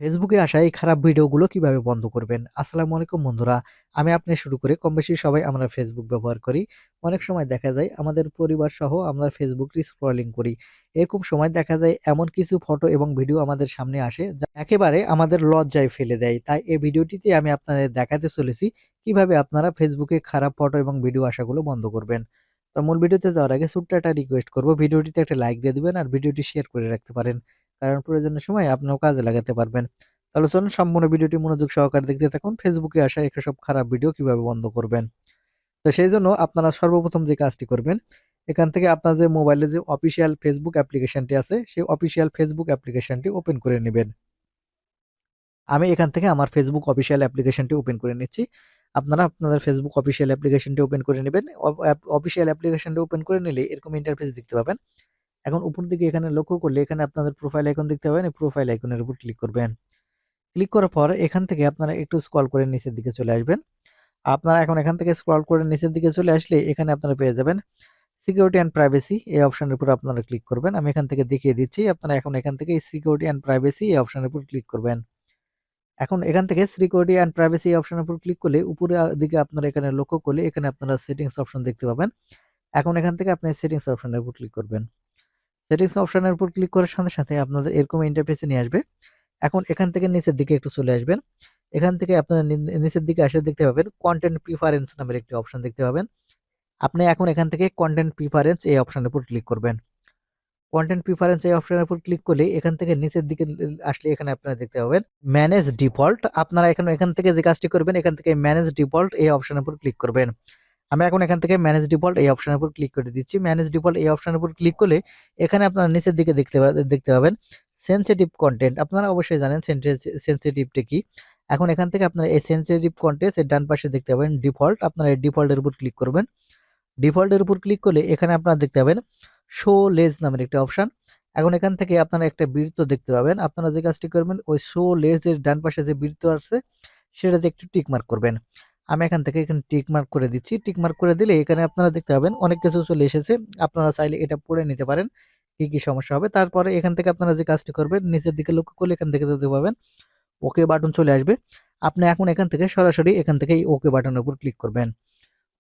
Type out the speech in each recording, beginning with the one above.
ফেসবুকে আসা এই খারাপ ভিডিওগুলো কিভাবে বন্ধ করবেন? আসসালামু আলাইকুম বন্ধুরা। আমি আপনি শুরু করে কমবেশি সবাই আমরা ফেসবুক ব্যবহার করি। অনেক সময় দেখা যায় আমাদের পরিবার সহ আমরা ফেসবুক স্ক্রলিং করি। এরকম সময় দেখা যায় এমন কিছু ফটো এবং ভিডিও আমাদের সামনে আসে যা একেবারে আমাদের লজ্জায় ফেলে দেয়। তাই এই ভিডিওটিতে আমি আপনাদের দেখাতে চলেছি কিভাবে আপনারা ফেসবুকে খারাপ ফটো এবং ভিডিও আসাগুলো বন্ধ করবেন। তো মূল ভিডিওতে যাওয়ার আগে ছোট্ট একটা রিকোয়েস্ট করব। ভিডিওটিতে একটা লাইক দিয়ে দিবেন আর ভিডিওটি শেয়ার করে রাখতে পারেন। কারণ প্রয়োজনের সময় আপনিও কাজে লাগাতে পারবেন। তাহলে চলুন সম্পূর্ণ ভিডিওটি মনোযোগ সহকারে দেখতে থাকুন। ফেসবুকে আসা এসব খারাপ ভিডিও কিভাবে বন্ধ করবেন। তো সেইজন্য আপনারা সর্বপ্রথম যে কাজটি করবেন, এখান থেকে আপনার যে মোবাইলে যে অফিসিয়াল ফেসবুক অ্যাপ্লিকেশনটি আছে, সেই অফিসিয়াল ফেসবুক অ্যাপ্লিকেশনটি ওপেন করে নিবেন। আমি এখান থেকে আমার ফেসবুক অফিসিয়াল অ্যাপ্লিকেশনটি ওপেন করে নিচ্ছি। আপনারা আপনাদের ফেসবুক অফিসিয়াল অ্যাপ্লিকেশনটি ওপেন করে নিবেন। অফিসিয়াল অ্যাপ্লিকেশনটি ওপেন করে নিলে এরকম ইন্টারফেস দেখতে পাবেন। এখন উপর দিকে এখানে লক্ষ্য করলে এখানে আপনাদের প্রোফাইল আইকন দেখতে পাবেন। এই প্রোফাইল আইকনের উপর ক্লিক করবেন। ক্লিক করার পর এখান থেকে আপনারা একটু স্ক্রল করে নিচের দিকে চলে আসবেন। আপনারা এখন এখান থেকে স্ক্রল করে নিচের দিকে চলে আসলে এখানে আপনারা পেয়ে যাবেন সিকিউরিটি অ্যান্ড প্রাইভেসি এই অপশনের উপর আপনারা ক্লিক করবেন। আমি এখান থেকে দেখিয়ে দিচ্ছি। আপনারা এখন এখান থেকে সিকিউরিটি অ্যান্ড প্রাইভেসি এই অপশনের উপর ক্লিক করবেন। এখন এখান থেকে সিকিউরিটি অ্যান্ড প্রাইভেসি অপশনের উপর ক্লিক করলে উপরে দিকে আপনারা এখানে লক্ষ্য করলে এখানে আপনারা সেটিংস অপশন দেখতে পাবেন। এখন এখান থেকে আপনি সেটিংস অপশনের উপর ক্লিক করবেন। সেটিংস অপশনের উপর ক্লিক করার সাথে সাথে আপনাদের এরকম ইন্টারফেসে নিয়ে আসবে। এখন এখান থেকে নিচের দিকে একটু চলে আসবেন। এখান থেকে আপনারা নিচের দিকে আসলে দেখতে পাবেন কন্টেন্ট প্রিফারেন্স নামের একটি অপশন দেখতে পাবেন। আপনি এখন এখান থেকে কন্টেন্ট প্রিফারেন্স এই অপশনের উপর ক্লিক করবেন। কন্টেন্ট প্রিফারেন্স এই অপশনের উপর ক্লিক করলে এখান থেকে নিচের দিকে আসলে এখানে আপনারা দেখতে পাবেন ম্যানেজ ডিফল্ট। আপনারা এখান থেকে যে কাজটি করবেন এখান থেকে ম্যানেজ ডিফল্ট এই অপশনের উপর ক্লিক করবেন। আমি এখন এখান থেকে ম্যানেজ ডিফল্ট এই অপশনের উপর ক্লিক করে দিচ্ছি। ম্যানেজ ডিফল্ট এই অপশনের উপর ক্লিক করলে এখানে আপনারা নিচের দিকে দেখতে পাবেন সেনসিটিভ কন্টেন্ট। আপনারা অবশ্যই জানেন সেনসিটিভটা কি। এখন এখান থেকে আপনারা এই সেনসিটিভ কন্টেন্ট এর ডান পাশে দেখতে পাবেন ডিফল্ট। আপনারা এই ডিফল্টের উপর ক্লিক করবেন। ডিফল্টের উপর ক্লিক করলে এখানে আপনারা দেখতে পাবেন শো লেজ নামের একটি অপশন। এখন এখান থেকে আপনারা একটা বৃত্ত দেখতে পাবেন। আপনারা যে কাজটি করবেন ওই শো লেজ এর ডান পাশে যে বৃত্ত আছে সেটাতে একটু টিক মার্ক করবেন। আমি এখান থেকে এখানে টিক মার্ক করে দিচ্ছি। টিক মার্ক করে দিলে এখানে আপনারা দেখতে পাবেন অনেক কিছু চলে এসেছে। আপনারা চাইলে এটা পড়ে নিতে পারেন কি কি সমস্যা হবে। তারপরে এখান থেকে আপনারা যে কাজটি করবেন নিচের দিকে লক্ষ্য করলে এখান থেকে দেখতে পাবেন ওকে বাটন চলে আসবে। আপনি এখন এখান থেকে সরাসরি এখান থেকে এই ওকে বাটনের উপর ক্লিক করবেন।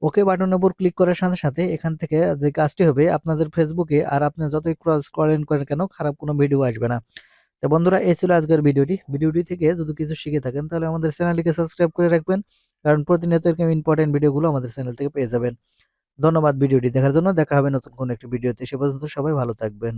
ওকে বাটনের উপর ক্লিক করার সাথে সাথে এখান থেকে যে কাজটি হবে আপনাদের ফেসবুকে আর আপনি যতই স্ক্রলিং করেন কেন খারাপ কোনো ভিডিও আসবে না। তো বন্ধুরা এই ছিল আজকের ভিডিওটি থেকে যদি কিছু শিখে থাকেন তাহলে আমাদের চ্যানেলটিকে সাবস্ক্রাইব করে রাখবেন। কারণ প্রতিনিয়ত এরকম ইম্পর্টেন্ট ভিডিওগুলো আমাদের চ্যানেল থেকে পেয়ে যাবেন। ধন্যবাদ ভিডিওটি দেখার জন্য। দেখা হবে নতুন কোনো একটি ভিডিওতে। সে পর্যন্ত সবাই ভালো থাকবেন।